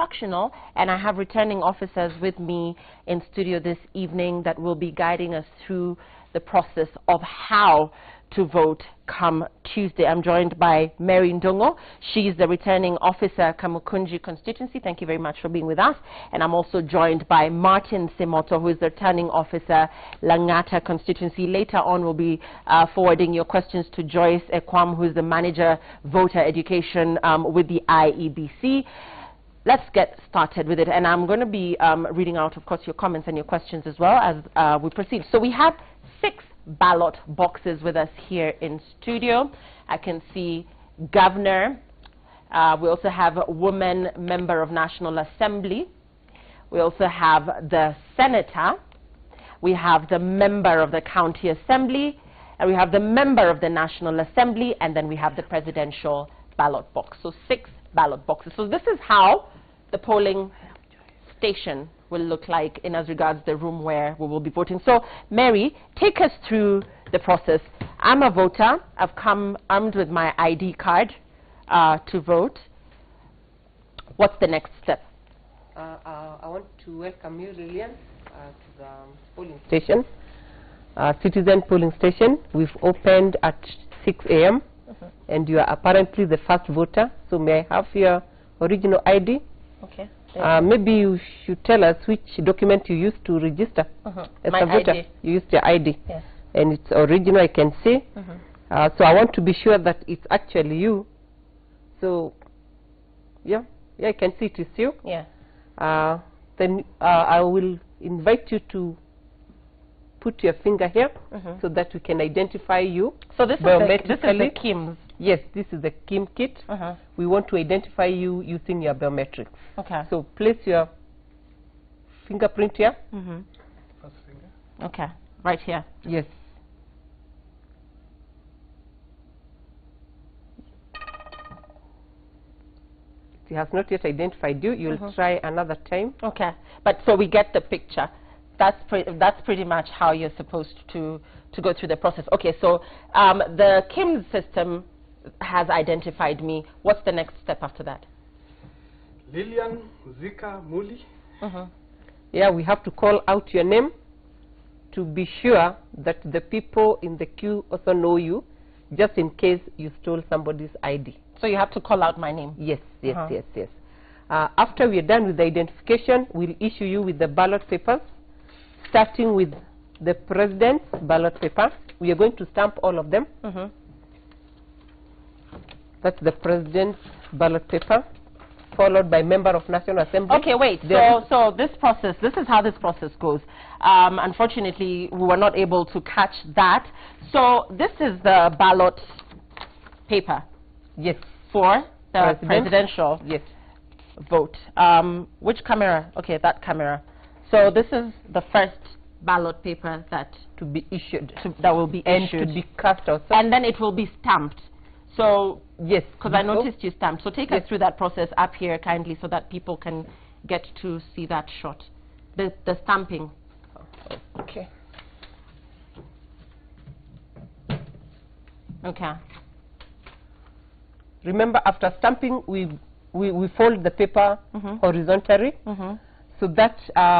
instructional, and I have returning officers with me in studio this evening that will be guiding us through the process of how to vote come Tuesday. I'm joined by Mary Ndongo. She's the returning officer, Kamukunji constituency. Thank you very much for being with us. And I'm also joined by Martin Simoto, who is the returning officer, Langata constituency. Later on, we'll be forwarding your questions to Joyce Ekwam, who is the manager, voter education with the IEBC. Let's get started with it. And I'm going to be reading out, of course, your comments and your questions as well as we proceed. So we have 6 ballot boxes with us here in studio. I can see governor. We also have a woman member of National Assembly. We also have the senator. We have the member of the county assembly. And we have the member of the National Assembly. And then we have the presidential ballot box. So 6 ballot boxes. So this is how the polling station will look like in as regards the room where we will be voting. So, Mary, take us through the process. I'm a voter. I've come armed with my ID card to vote. What's the next step? I want to welcome you, Lillian, to the polling station, citizen polling station. We've opened at 6 a.m. And you are apparently the first voter. So may I have your original ID? Okay. Maybe you should tell us which document you used to register as My a voter. ID. You used your ID. Yes. And it's original, I can see. So I want to be sure that it's actually you. So, yeah, I can see it is you. Yeah. Then I will invite you to put your finger here so that we can identify you. So this is the KIMS. Yes, this is the KIM kit. We want to identify you using your biometrics. Okay. So place your fingerprint here. First finger. Okay, right here. Yes. It has not yet identified you. You'll try another time. Okay, but so we get the picture. That's pretty much how you're supposed to go through the process. Okay, so the KIMS system has identified me. What's the next step after that? Lillian Zika Muli. Yeah, we have to call out your name to be sure that the people in the queue also know you, just in case you stole somebody's ID. So you have to call out my name? Yes, yes, yes. After we are done with the identification, we'll issue you with the ballot papers, starting with the president's ballot paper. We are going to stamp all of them. That's the president's ballot paper, followed by member of National Assembly. Okay, wait. So this is how this process goes. Unfortunately, we were not able to catch that. So this is the ballot paper. Yes. For the presidential vote. Which camera? Okay, that camera. So this is the first ballot paper that to be issued. That will be issued. And to be cast also. And then it will be stamped. So, yes. Because I noticed you stamped. So take us through that process up here kindly so that people can get to see that shot. The stamping. Okay. Okay. Remember, after stamping, we fold the paper horizontally so that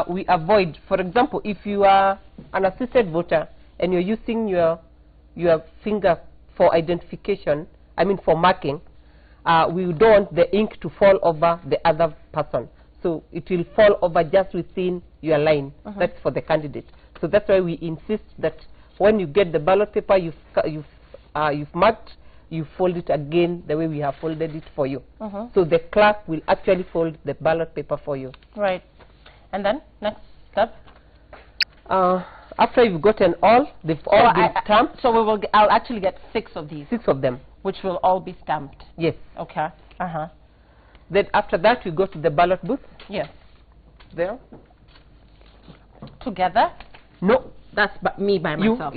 we avoid, for example, if you are an assisted voter and you're using your finger for identification, I mean for marking, we don't want the ink to fall over the other person. So it will fall over just within your line. That's for the candidate. So that's why we insist that when you get the ballot paper you've marked, you fold it again the way we have folded it for you. So the clerk will actually fold the ballot paper for you. Right. And then, next step? After you've gotten all, they've all been stamped. So I'll actually get 6 of these. 6 of them. Which will all be stamped? Yes. Okay. Then after that, we go to the ballot booth. Yes. There. Together? No. That's me by myself.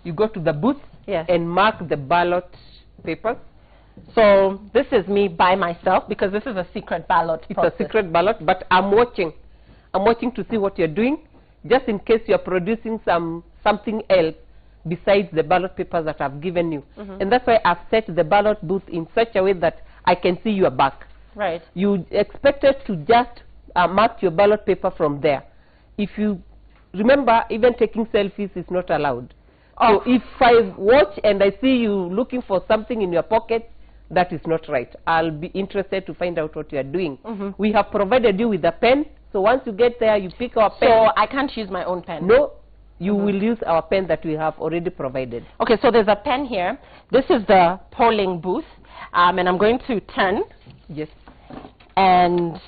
You go to the booth and mark the ballot papers. So this is me by myself because this is a secret ballot process. It's a secret ballot, but I'm watching. I'm watching to see what you're doing, just in case you're producing something else besides the ballot papers that I've given you. And that's why I've set the ballot booth in such a way that I can see your back. Right. You expected to just mark your ballot paper from there. If you remember, even taking selfies is not allowed. Oh. So if I watch and I see you looking for something in your pocket, that is not right. I'll be interested to find out what you are doing. We have provided you with a pen, so once you get there, you pick our pen. So I can't use my own pen? No, you will use our pen that we have already provided. Okay, so there's a pen here. This is the polling booth, and I'm going to turn. Yes. And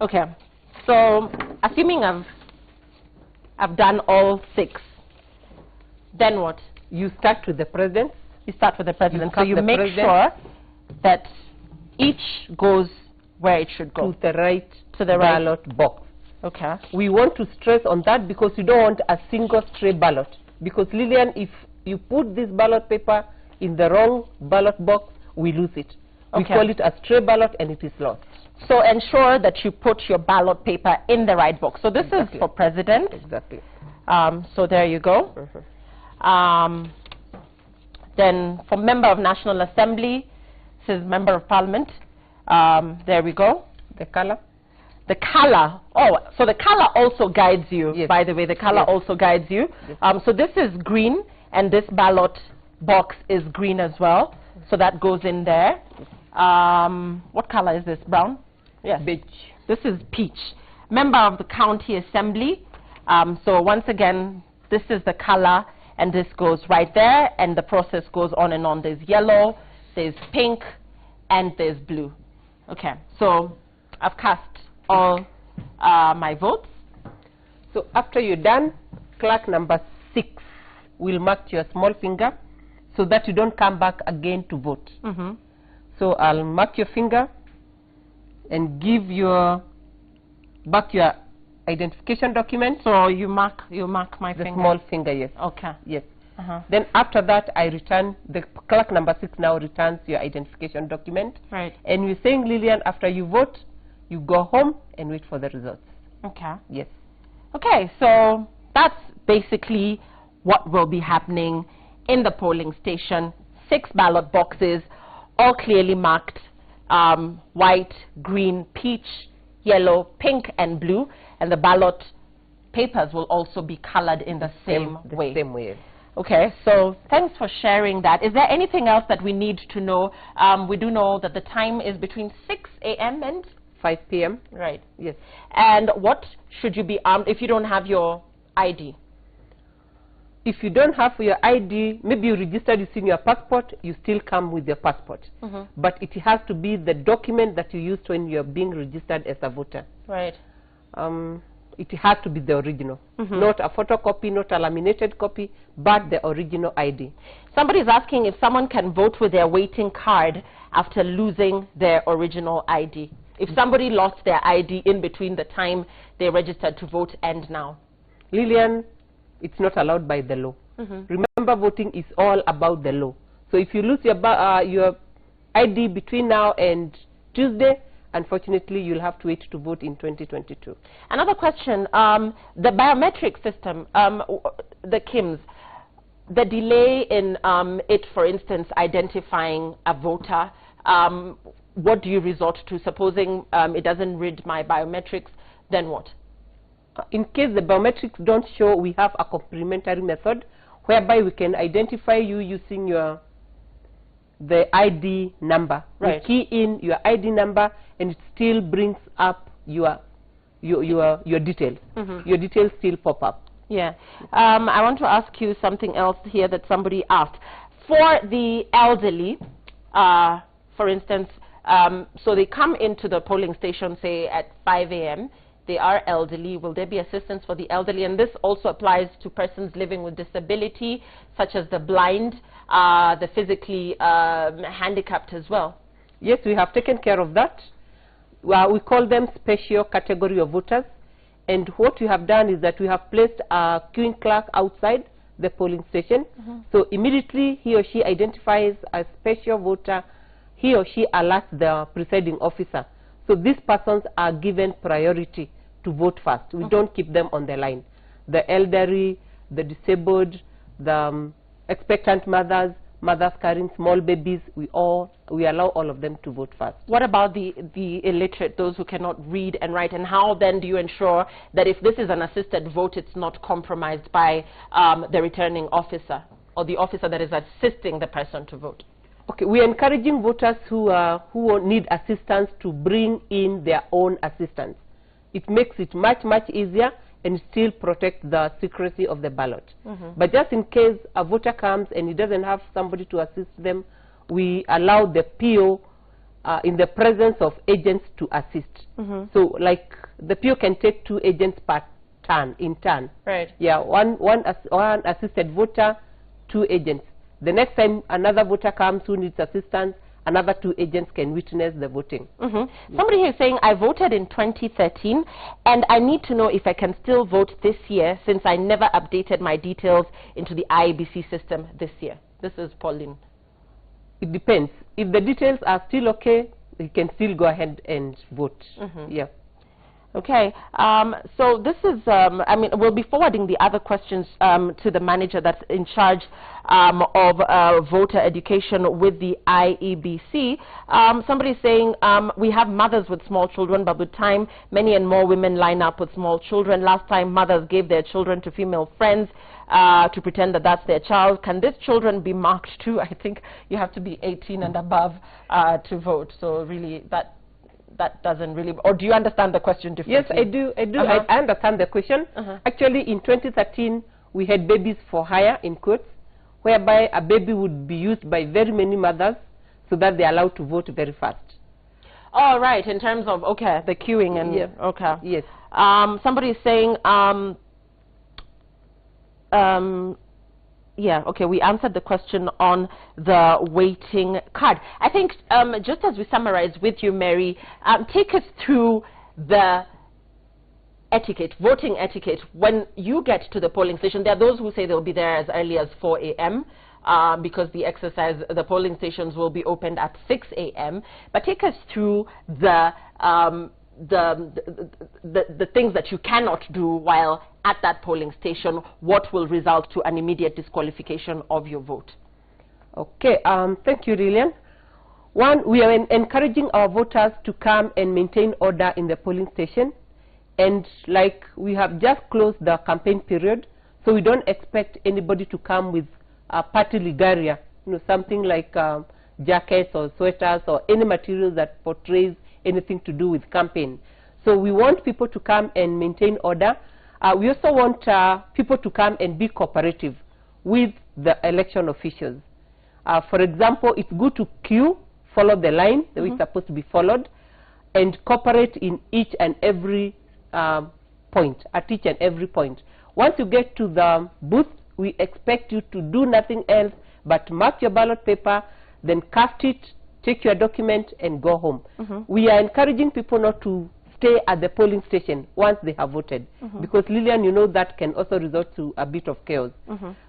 okay, so assuming I've done all 6, then what? You start with the president. You start with the president. So you the make sure that each goes where it should go. To the right right ballot box. Okay. We want to stress on that because you don't want a single stray ballot. Because Lillian, if you put this ballot paper in the wrong ballot box, we lose it. We call it a stray ballot and it is lost. So ensure that you put your ballot paper in the right box. So this is for president. Exactly. So there you go. Then for member of National Assembly, this is member of Parliament. There we go. The color. The color. Oh, so the color also guides you. Yes. By the way, the color also guides you. Yes. So this is green, and this ballot box is green as well. So that goes in there. What color is this? Brown? Yes. Beige. This is peach. Member of the County Assembly. So once again, this is the color, and this goes right there, and the process goes on and on. There's yellow, there's pink, and there's blue. Okay, so I've cast all my votes. So after you're done, clerk number 6 will mark your small finger so that you don't come back again to vote. So I'll mark your finger and give your back your identification document. So you mark my the finger. small finger, yes. Okay. Yes. Then after that, I return, the clerk number 6 now returns your identification document. Right. And we're saying, Lillian, after you vote, you go home and wait for the results. Okay. Yes. Okay, so that's basically what will be happening in the polling station. 6 ballot boxes, all clearly marked, white, green, peach, yellow, pink, and blue. And the ballot papers will also be colored in the same way. The same way. Okay, so thanks for sharing that. Is there anything else that we need to know? We do know that the time is between 6 a.m. and 5 p.m. Right. Yes. And what should you be armed if you don't have your ID? If you don't have your ID, maybe you registered using your passport, you still come with your passport. But it has to be the document that you used when you're being registered as a voter. Right. It has to be the original, not a photocopy, not a laminated copy, but the original ID. Somebody is asking if someone can vote with their waiting card after losing their original ID. If somebody lost their ID in between the time they registered to vote and now. Lillian, it's not allowed by the law. Remember, voting is all about the law. So if you lose your ID between now and Tuesday, unfortunately, you'll have to wait to vote in 2022. Another question, the biometric system, the KIMS, the delay in it, for instance, identifying a voter, what do you resort to? Supposing it doesn't read my biometrics, then what? In case the biometrics don't show, we have a complementary method whereby we can identify you using the ID number. Right. We key in your ID number and it still brings up your details. Your details still pop up. Yeah. I want to ask you something else here that somebody asked. For the elderly, for instance, so they come into the polling station, say, at 5 a.m., they are elderly. Will there be assistance for the elderly? And this also applies to persons living with disability, such as the blind, the physically handicapped as well. Yes, we have taken care of that. We call them special category of voters. And what we have done is that we have placed a queuing clerk outside the polling station. So immediately he or she identifies a special voter, he or she alerts the presiding officer. So these persons are given priority to vote first. We don't keep them on the line. The elderly, the disabled, the expectant mothers, mothers carrying small babies, we allow all of them to vote first. What about the illiterate, those who cannot read and write, and how then do you ensure that if this is an assisted vote, it's not compromised by the returning officer or the officer that is assisting the person to vote? Okay, we are encouraging voters who need assistance to bring in their own assistance. It makes it much, much easier and still protect the secrecy of the ballot. But just in case a voter comes and he doesn't have somebody to assist them, we allow the PO in the presence of agents to assist. So like the PO can take 2 agents per turn, in turn. Right. Yeah, one assisted voter, 2 agents. The next time another voter comes who needs assistance, another 2 agents can witness the voting. Somebody here is saying, I voted in 2013 and I need to know if I can still vote this year since I never updated my details into the IEBC system this year. This is Pauline. It depends. If the details are still okay, you can still go ahead and vote. Yeah. Okay, so this is, I mean, we'll be forwarding the other questions to the manager that's in charge of voter education with the IEBC. Somebody is saying, we have mothers with small children, but with time, many and more women line up with small children. Last time, mothers gave their children to female friends to pretend that that's their child. Can these children be marked too? I think you have to be 18 and above to vote, so really that doesn't really, or do you understand the question differently? Yes, I do. I understand the question. Actually, in 2013, we had babies for hire, in quotes, whereby a baby would be used by very many mothers so that they're allowed to vote very fast. Oh, right, in terms of, okay, the queuing and, yes. Okay. Yes. Somebody is saying, yeah, okay, we answered the question on the waiting card. I think just as we summarize with you, Mary, take us through the etiquette, voting etiquette. When you get to the polling station, there are those who say they'll be there as early as 4 a.m. Because the polling stations will be opened at 6 a.m. But take us through the things that you cannot do while at that polling station, what will result to an immediate disqualification of your vote. Okay, thank you, Lillian. One, we are encouraging our voters to come and maintain order in the polling station. And like we have just closed the campaign period, so we don't expect anybody to come with party regalia, something like jackets or sweaters or any material that portrays anything to do with campaign. So we want people to come and maintain order. We also want people to come and be cooperative with the election officials. For example, it's good to queue, follow the line the way it's supposed to be followed, and cooperate in each and every point, at each and every point. Once you get to the booth, we expect you to do nothing else but mark your ballot paper, then cast it, take your document, and go home. We are encouraging people not to stay at the polling station once they have voted, because Lillian, you know that can also result to a bit of chaos.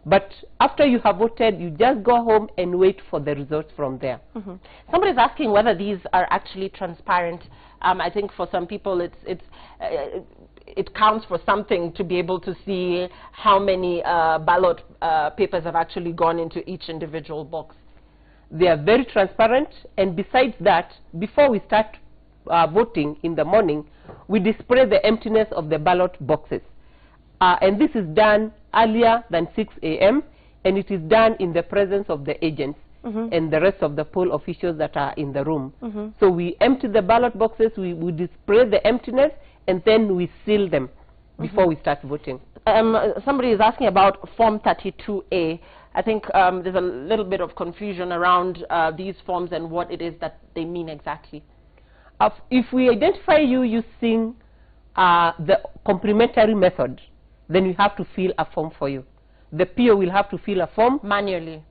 But after you have voted, you just go home and wait for the results from there. Somebody's asking whether these are actually transparent. I think for some people it counts for something to be able to see how many ballot papers have actually gone into each individual box. They are very transparent, and besides that, before we start voting in the morning, we display the emptiness of the ballot boxes. And this is done earlier than 6 a.m., and it is done in the presence of the agents and the rest of the poll officials that are in the room. So we empty the ballot boxes, we display the emptiness, and then we seal them before we start voting. Somebody is asking about Form 32A. I think there's a little bit of confusion around these forms and what it is that they mean exactly. If we identify you using the complementary method, then we have to fill a form for you. The PO will have to fill a form manually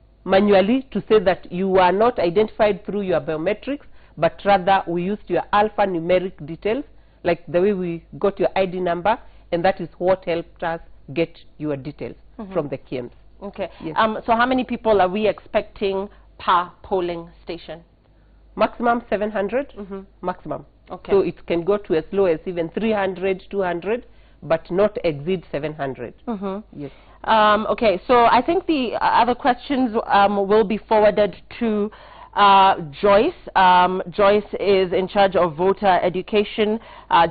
to say that you are not identified through your biometrics, but rather we used your alphanumeric details, like the way we got your ID number, and that is what helped us get your details from the KIEMS. Okay. Yes. So how many people are we expecting per polling station? Maximum 700, maximum. Okay. So it can go to as low as even 300, 200, but not exceed 700. Yes. Okay, so I think the other questions will be forwarded to Joyce. Joyce is in charge of voter education.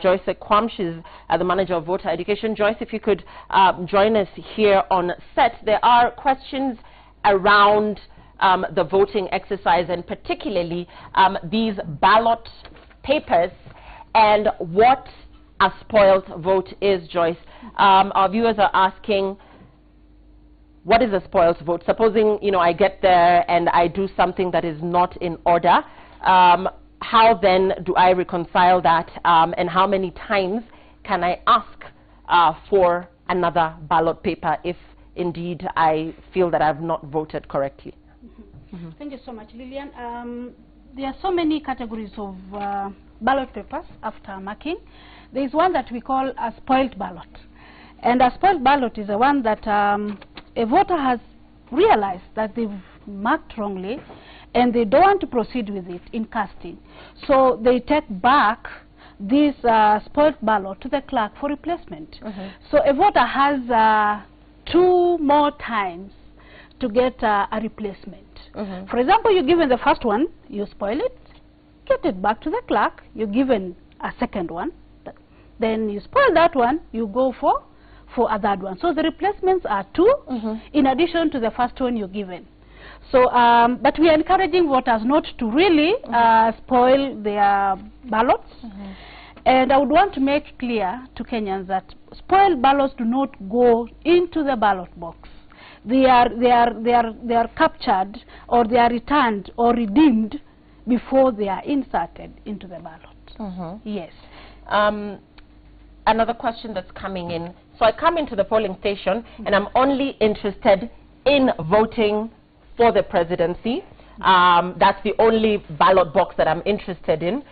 Joyce Ekwam, she's the manager of voter education. Joyce, if you could join us here on set. There are questions around the voting exercise, and particularly these ballot papers and what a spoiled vote is, Joyce. Our viewers are asking, what is a spoiled vote? Supposing, you know, I get there and I do something that is not in order, how then do I reconcile that, and how many times can I ask for another ballot paper if indeed I feel that I've not voted correctly? Thank you so much, Lillian. There are so many categories of ballot papers after marking. There is one that we call a spoiled ballot. And a spoiled ballot is the one that a voter has realized that they've marked wrongly and they don't want to proceed with it in casting. So they take back this spoiled ballot to the clerk for replacement. So a voter has 2 more times to get a replacement. For example, you're given the first one, you spoil it, get it back to the clerk, you're given a second one, then you spoil that one, you go for a third one. So the replacements are 2 in addition to the first one you're given. So, but we are encouraging voters not to really spoil their ballots. And I would want to make clear to Kenyans that spoiled ballots do not go into the ballot box. They are captured, or they are returned or redeemed before they are inserted into the ballot. Yes. Another question that's coming in. So I come into the polling station and I'm only interested in voting for the presidency. That's the only ballot box that I'm interested in.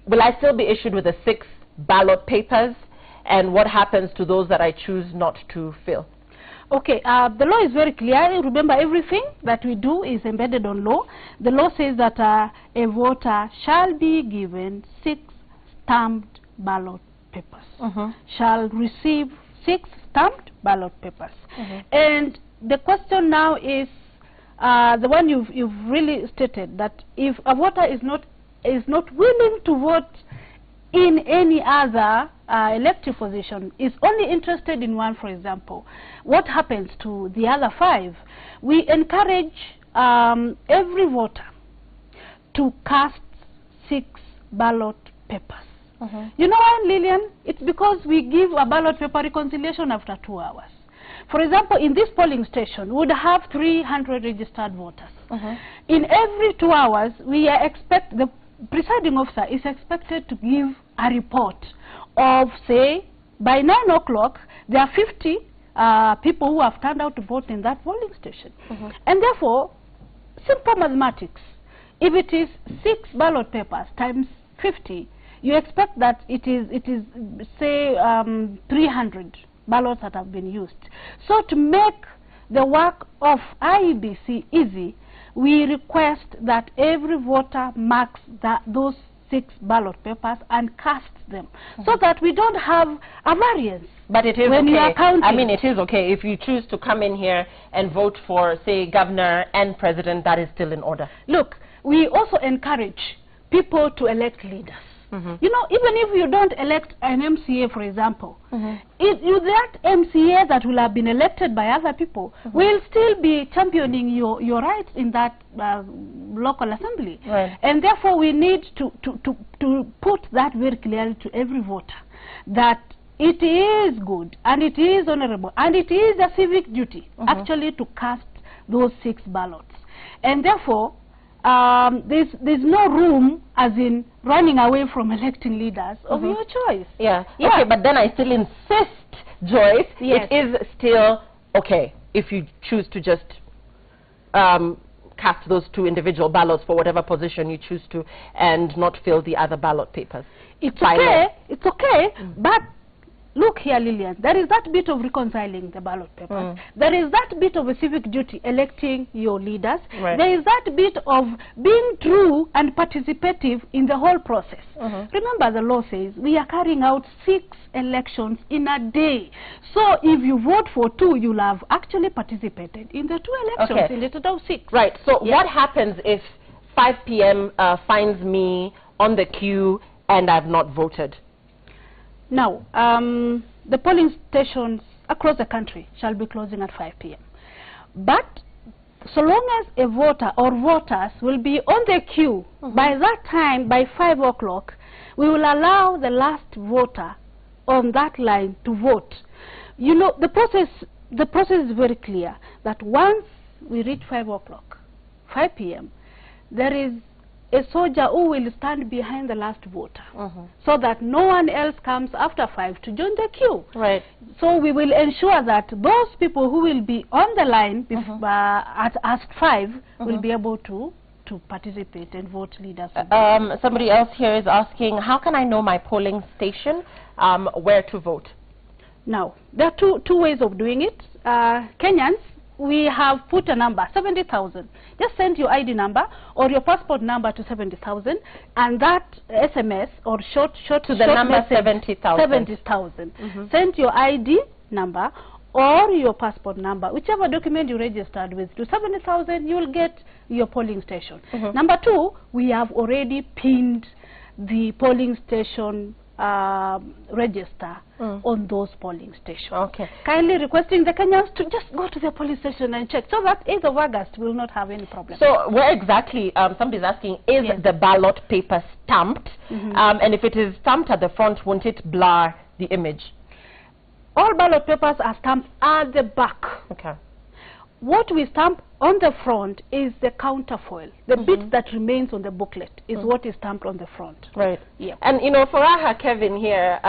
Will I still be issued with the 6 ballot papers? And what happens to those that I choose not to fill? Okay, the law is very clear. Remember, everything that we do is embedded on law. The law says that a voter shall be given 6 stamped ballot papers, shall receive 6 stamped ballot papers. And the question now is the one you've really stated, that if a voter is not willing to vote in any other elective position, is only interested in one, for example, what happens to the other 5? We encourage every voter to cast 6 ballot papers. You know why, Lillian? It's because we give a ballot paper reconciliation after 2 hours. For example, in this polling station, we would have 300 registered voters. In every 2 hours, the presiding officer is expected to give a report of, say, by 9 o'clock, there are 50 people who have turned out to vote in that polling station. And therefore, simple mathematics, if it is 6 ballot papers times 50, you expect that it is say 300 ballots that have been used. So to make the work of IEBC easy, we request that every voter marks those 6 ballot papers and casts them, so that we don't have a variance. But it is when you are counting. I mean, it is okay if you choose to come in here and vote for, say, governor and president. That is still in order. Look, we also encourage people to elect leaders. You know, even if you don't elect an MCA, for example, that MCA that will have been elected by other people will still be championing your rights in that local assembly. And therefore, we need to put that very clearly to every voter, that it is good and it is honorable and it is a civic duty actually to cast those 6 ballots. And therefore, there's no room, as in running away from electing leaders of your choice. Okay, but then I still insist, Joyce, it is still okay if you choose to just cast those 2 individual ballots for whatever position you choose to, and not fill the other ballot papers. It's okay, it's okay, but look here, Lillian, there is that bit of reconciling the ballot papers. There is that bit of a civic duty, electing your leaders. Right. There is that bit of being true and participative in the whole process. Remember, the law says we are carrying out 6 elections in a day. So if you vote for 2, you'll have actually participated in the 2 elections instead of 6. Right. So what happens if 5 p.m. finds me on the queue and I've not voted? Now, the polling stations across the country shall be closing at 5 p.m. But so long as a voter or voters will be on the queue, by that time, by 5 o'clock, we will allow the last voter on that line to vote. You know, the process is very clear, that once we reach 5 o'clock, 5 p.m., there is a soldier who will stand behind the last voter, so that no one else comes after 5 to join the queue. Right. So we will ensure that those people who will be on the line at 5 will be able to participate and vote leaders. Somebody else here is asking, how can I know my polling station, where to vote? Now, there are two ways of doing it. Kenyans, we have put a number, 70,000. Just send your ID number or your passport number to 70,000, and that SMS or short to the number 70,000. 70,000. Send your ID number or your passport number, whichever document you registered with, to 70,000. You will get your polling station. Number 2, we have already pinned the polling station register on those polling stations. Kindly requesting the Kenyans to just go to the polling station and check, so that 8th of August will not have any problem. So where exactly, somebody's asking, is the ballot paper stamped? And if it is stamped at the front, won't it blur the image? All ballot papers are stamped at the back. What we stamp on the front is the counterfoil. The bit that remains on the booklet is what is stamped on the front. Right. Yeah. And you know, Faraha Kevin here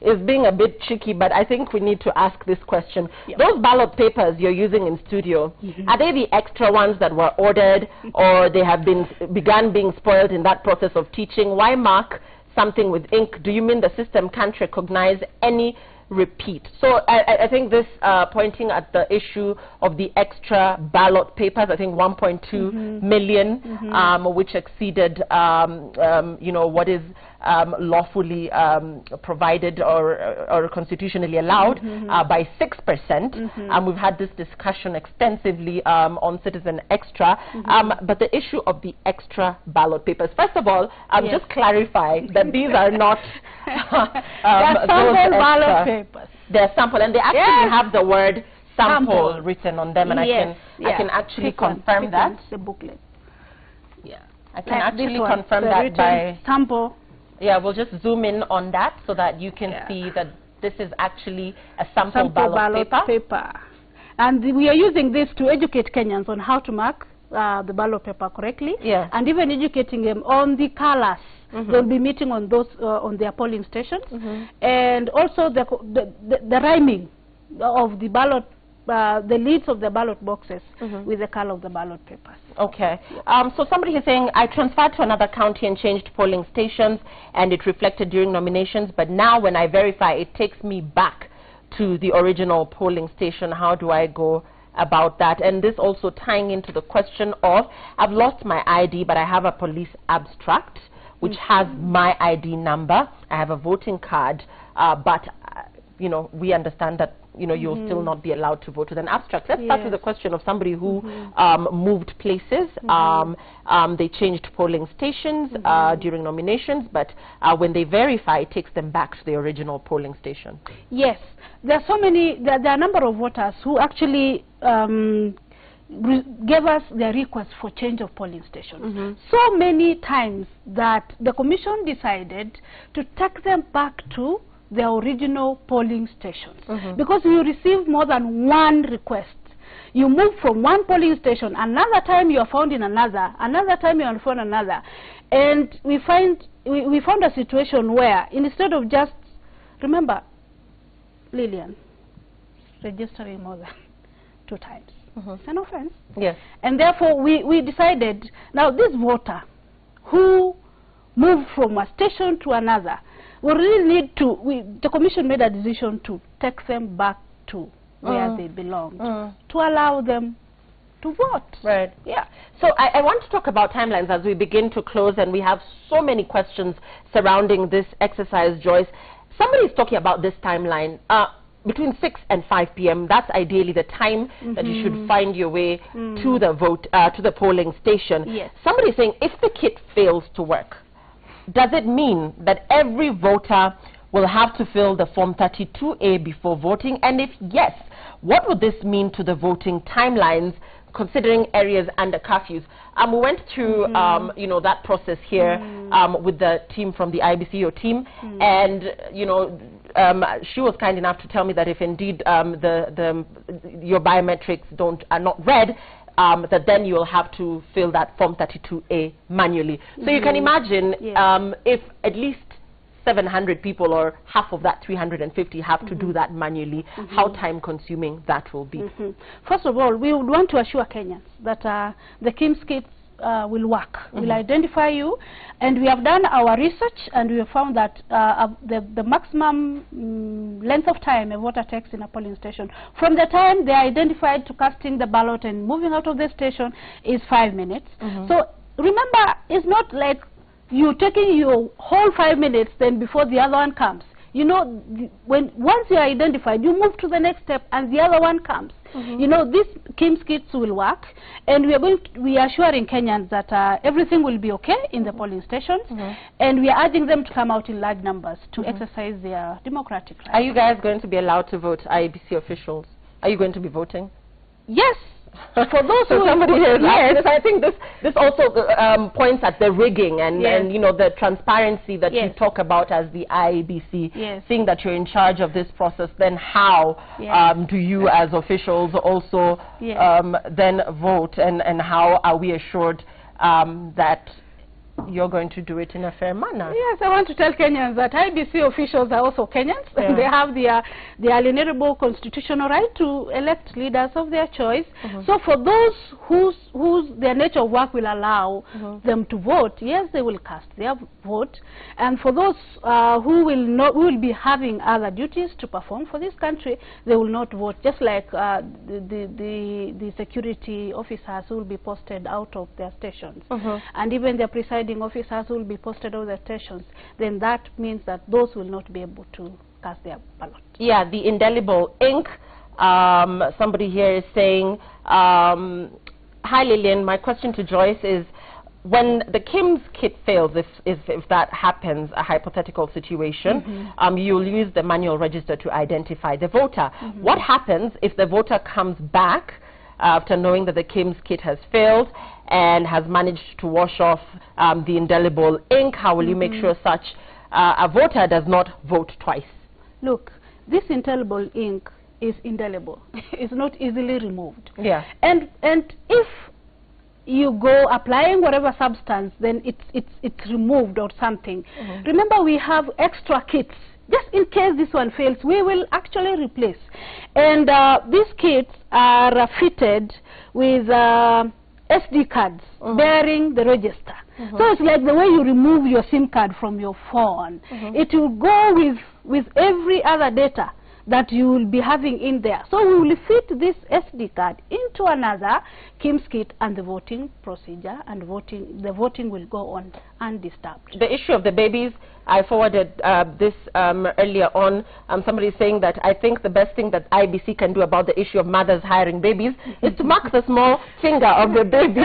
is being a bit tricky, but I think we need to ask this question. Those ballot papers you're using in studio, are they the extra ones that were ordered, or they have begun being spoiled in that process of teaching? Why mark something with ink? Do you mean the system can't recognize any repeat? So I think this pointing at the issue of the extra ballot papers, I think 1.2 million, which exceeded you know, what is lawfully provided or constitutionally allowed by 6%. We've had this discussion extensively on Citizen Extra, but the issue of the extra ballot papers, first of all, just clarify that these are not sample ballot papers. They're sample, and they actually have the word sample written on them, and I can actually confirm that. The booklet. I can actually confirm that by sample. We'll just zoom in on that so that you can see that this is actually a sample ballot paper. And we are using this to educate Kenyans on how to mark the ballot paper correctly, and even educating them on the colors. They'll be meeting on those on their polling stations, and also the rhyming of the ballot, the leads of the ballot boxes with the color of the ballot papers. So somebody is saying, I transferred to another county and changed polling stations, and it reflected during nominations, but now when I verify, it takes me back to the original polling station. How do I go about that? And this also tying into the question of, I've lost my ID, but I have a police abstract which has my ID number. I have a voting card, but you know, we understand that, you know, you'll still not be allowed to vote with an abstract. Let's start with the question of somebody who moved places. They changed polling stations during nominations, but when they verify, it takes them back to the original polling station. Yes, there are so many, there are a number of voters who actually gave us their request for change of polling station. So many times that the commission decided to take them back to the original polling stations, because we received more than one request. You move from one polling station, another time you are found in another time you are found another, and we found a situation where instead of just, remember, Lillian, registering more than 2 times, an offense. Yes. And therefore we decided, now this voter who moved from a station to another, we really need to, the commission made a decision to take them back to where they belong, to allow them to vote. Right. Yeah. So I want to talk about timelines as we begin to close, and we have so many questions surrounding this exercise, Joyce. Somebody is talking about this timeline. Between 6 and 5 p.m. That's ideally the time that you should find your way to the vote, to the polling station. Yes. Somebody is saying, if the kit fails to work, does it mean that every voter will have to fill the Form 32A before voting? And if yes, what would this mean to the voting timelines, considering areas under curfews? We went through, you know, that process here with the team from the IBCO team, and, you know, she was kind enough to tell me that if indeed your biometrics are not read, that then you will have to fill that Form 32A manually. So you can imagine if at least 700 people or half of that 350 have to do that manually, how time-consuming that will be. First of all, we would want to assure Kenyans that the KIMS kits will work, will identify you, and we have done our research, and we have found that the maximum length of time a voter takes in a polling station from the time they are identified to casting the ballot and moving out of the station is 5 minutes. So remember, it's not like you taking your whole 5 minutes then before the other one comes. You know, once you are identified, you move to the next step and the other one comes. You know, these KIMS kits will work, and we are assuring Kenyans that everything will be okay in the polling stations, and we are urging them to come out in large numbers to exercise their democratic rights. Are you guys going to be allowed to vote, IEBC officials? Are you going to be voting? Yes. For those so who somebody has asked this, I think this also points at the rigging and you know, the transparency that you talk about as the IEBC, seeing that you're in charge of this process. Then how do you as officials also then vote, and how are we assured that you're going to do it in a fair manner? Yes, I want to tell Kenyans that IBC officials are also Kenyans. They have the alienable constitutional right to elect leaders of their choice. So for those whose their nature of work will allow them to vote, yes, they will cast their vote. And for those who will be having other duties to perform for this country, they will not vote, just like the security officers who will be posted out of their stations, and even their presiding officers will be posted on the stations. Then that means that those will not be able to cast their ballot. Yeah, the indelible ink. Somebody here is saying, hi Lillian, my question to Joyce is, when the KIMS kit fails, if that happens, a hypothetical situation, you'll use the manual register to identify the voter. What happens if the voter comes back after knowing that the KIMS kit has failed and has managed to wash off the indelible ink? How will you make sure such a voter does not vote twice? Look, this indelible ink is indelible. It's not easily removed. Yeah. And if you go applying whatever substance, then it's removed or something. Remember, we have extra kits. Just in case this one fails, we will actually replace. And these kits are fitted with SD cards bearing the register. So it's like the way you remove your SIM card from your phone. It will go with every other data that you will be having in there. So we will fit this SD card into another KIMS kit, and the voting procedure and the voting will go on undisturbed. The issue of the babies, I forwarded this earlier on. Somebody is saying that I think the best thing that IBC can do about the issue of mothers hiring babies is to mark the small finger of the baby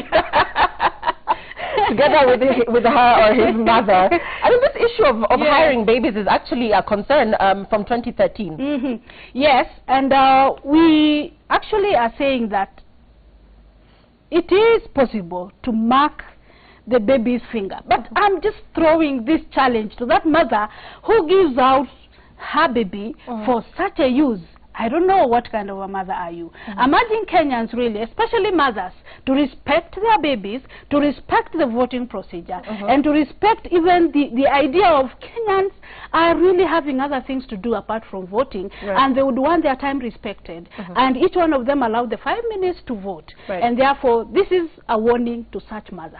together with her or his mother. I mean, this issue of hiring babies is actually a concern from 2013. Yes, and we actually are saying that it is possible to mark the baby's finger. But I'm just throwing this challenge to that mother who gives out her baby for such a use. I don't know what kind of a mother are you. I'm urging Kenyans, really, especially mothers, to respect their babies, to respect the voting procedure, and to respect even the idea of Kenyans are really having other things to do apart from voting, and they would want their time respected. And each one of them allowed the 5 minutes to vote. And therefore, this is a warning to such mothers.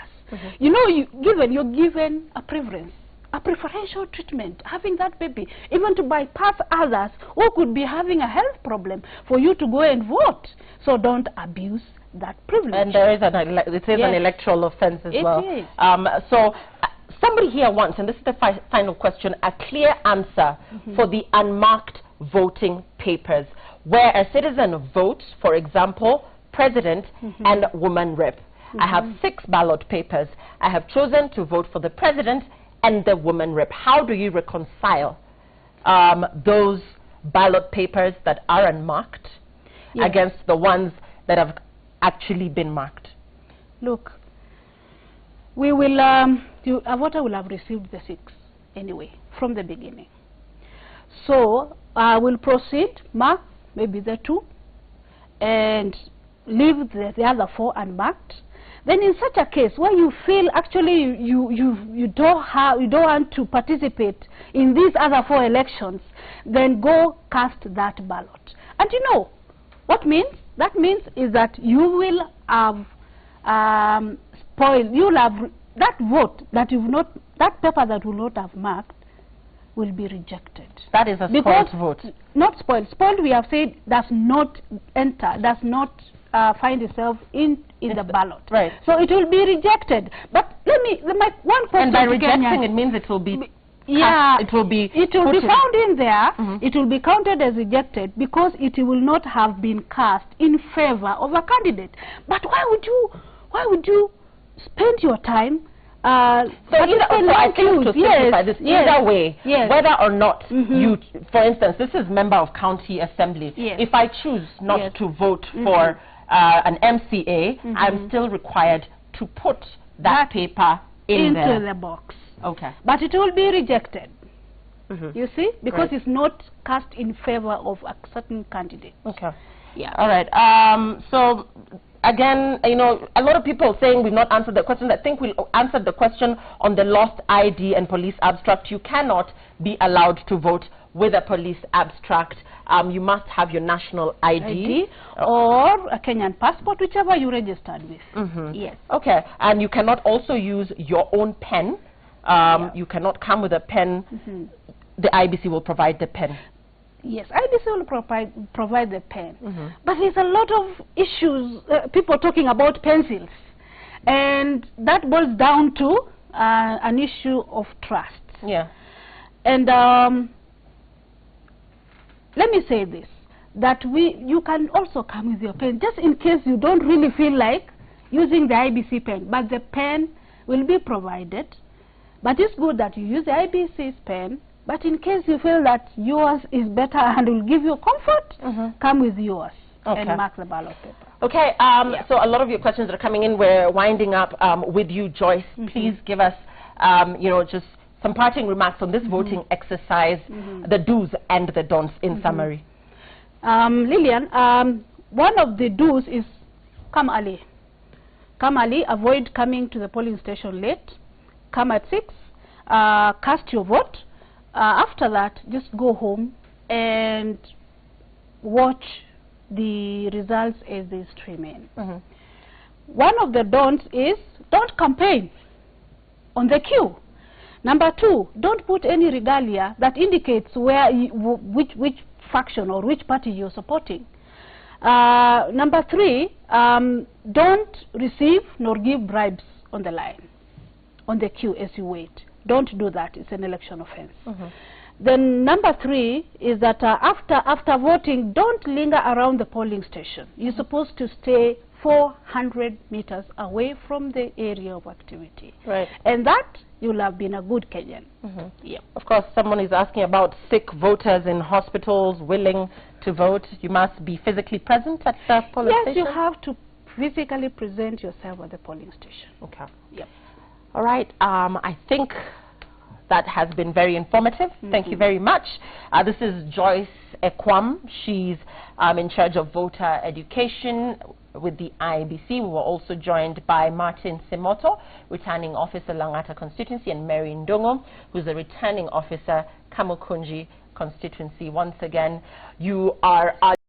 You know, you're given a preference a preferential treatment, having that baby, even to bypass others who could be having a health problem for you to go and vote. So don't abuse that privilege. And there is an electoral offense as well. It is. So somebody here wants, and this is the final question, a clear answer for the unmarked voting papers, where a citizen votes, for example, president and woman rep. I have 6 ballot papers. I have chosen to vote for the president and the woman rep. How do you reconcile those ballot papers that are unmarked against the ones that have actually been marked? Look, we will, a voter will have received the 6 anyway from the beginning. So I will proceed, mark maybe the 2, and leave the other 4 unmarked. Then in such a case where you feel actually you don't want to participate in these other 4 elections, then go cast that ballot. And you know what means? That means is that you will have spoiled. You will have that vote that that paper that will not have marked will be rejected. That is a spoiled vote. Not spoiled. Spoiled, we have said, does not enter, does not find itself in the ballot. Right. So it will be rejected. But my one question. And by rejecting, it means it will be. Yeah, it will be found in there. It will be counted as rejected because it will not have been cast in favor of a candidate. But why would you spend your time? So I think to simplify this, either way, whether or not you, for instance, this is member of county assembly. If I choose not to vote for an MCA, I'm still required to put that paper into the box. Okay. But it will be rejected. You see, because it's not cast in favor of a certain candidate. Okay. Yeah. All right. So again, you know, a lot of people are saying we've not answered the question. I think we'll answer the question on the lost ID and police abstract. You cannot be allowed to vote with a police abstract. You must have your national ID or a Kenyan passport, whichever you registered with. Yes. Okay. And you cannot also use your own pen. You cannot come with a pen. The IBC will provide the pen. Yes, IBC will provide the pen. But there's a lot of issues, people talking about pencils. And that boils down to an issue of trust. Yeah. And let me say this, that you can also come with your pen, just in case you don't really feel like using the IBC pen. But the pen will be provided. But it's good that you use the IBC's pen. But in case you feel that yours is better and will give you comfort, come with yours and mark the ballot paper. Okay. So a lot of your questions that are coming in, we're winding up with you, Joyce. Please give us, you know, just some parting remarks on this voting exercise, the do's and the don'ts in summary. Lillian, one of the do's is come early. Come early, avoid coming to the polling station late. Come at 6, cast your vote. After that, just go home and watch the results as they stream in. One of the don'ts is don't campaign on the queue. Number 2, don't put any regalia that indicates where which faction or which party you're supporting. Number 3, don't receive nor give bribes on the line, on the queue as you wait. Don't do that. It's an election offense. Then number 3 is that after voting, don't linger around the polling station. You're supposed to stay 400 meters away from the area of activity. Right. And that you'll have been a good Kenyan. Yeah. Of course, someone is asking about sick voters in hospitals willing to vote. You must be physically present at the polling station? Yes, you have to physically present yourself at the polling station. Okay. Yep. All right. I think that has been very informative. Thank you very much. This is Joyce Ekwam. She's in charge of voter education with the IBC. We were also joined by Martin Simoto, returning officer, Langata constituency, and Mary Ndongo, who's a returning officer, Kamukunji constituency. Once again, you are